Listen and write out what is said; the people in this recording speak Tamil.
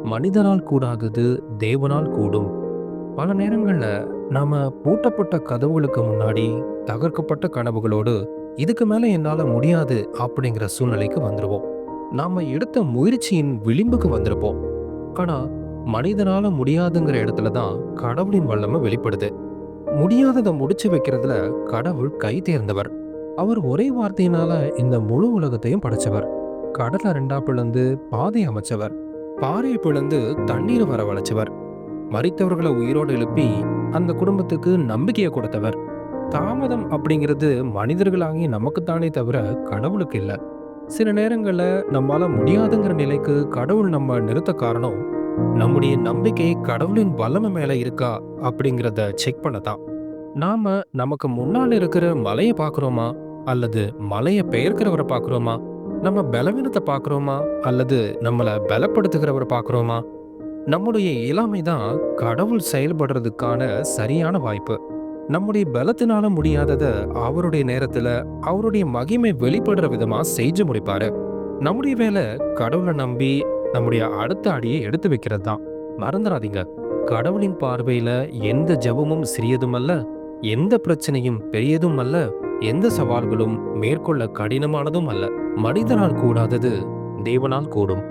மனிதனால் கூடாதது தேவனால் கூடும். பல நேரங்கள்ல நாம பூட்டப்பட்ட கதவுகளுக்கு முன்னாடி தகர்க்கப்பட்ட கனவுகளோடு இதுக்கு மேல என்னால முடியாது அப்படிங்கிற சூழ்நிலைக்கு வந்துருவோம். நாம எடுத்த முயற்சியின் விளிம்புக்கு வந்திருப்போம். ஆனா மனிதனால முடியாதுங்கிற இடத்துல தான் கடவுளின் வல்லமை வெளிப்படுது. முடியாததை முடிச்சு வைக்கிறதுல கடவுள் கை தேர்ந்தவர். அவர் ஒரே வார்த்தையினால இந்த முழு உலகத்தையும் படைச்சவர். கடலை ரெண்டா பிளந்து பாதை அமைச்சவர். பாறையை பிளந்து தண்ணீரை வரவழைச்சவர். மரித்தவர்களை உயிரோடு எழுப்பி அந்த குடும்பத்துக்கு நம்பிக்கையை கொடுத்தவர். தாமதம் அப்படிங்கிறது மனிதர்களாகிய நமக்குத்தானே தவிர கடவுளுக்கு இல்ல. சில நேரங்கள்ல நம்மால முடியாதுங்கிற நிலைக்கு கடவுள் நம்ம நிறுத்த காரணம் நம்முடைய நம்பிக்கை கடவுளின் வல்லமை மேல இருக்கா அப்படிங்கிறத செக் பண்ணதான். நாம நமக்கு முன்னால் இருக்கிற மலையை பார்க்கிறோமா, அல்லது மலையை பெயர்க்கிறவரை பார்க்கிறோமா? நம்ம பலவீனத்தை பார்க்கிறோமா, அல்லது நம்மளை பலப்படுத்துகிறவரை பார்க்கிறோமா? நம்முடைய இயலாமை தான் கடவுள் செயல்படுறதுக்கான சரியான வாய்ப்பு. நம்முடைய பலத்தினால முடியாதத அவருடைய நேரத்துல அவருடைய மகிமை வெளிப்படுற விதமா செஞ்சு முடிப்பாரு. நம்முடைய வேலை கடவுளை நம்பி நம்முடைய அடுத்த அடியை எடுத்து வைக்கிறது தான். மறந்துடாதீங்க, கடவுளின் பார்வையில எந்த ஜெபமும் சிறியதும் அல்ல, எந்த பிரச்சனையும் பெரியதும் அல்ல, எந்த சவால்களும் மேற்கொள்ள கடினமானதும் அல்ல. மனிதனால் கூடாதது தேவனால் கூடும்.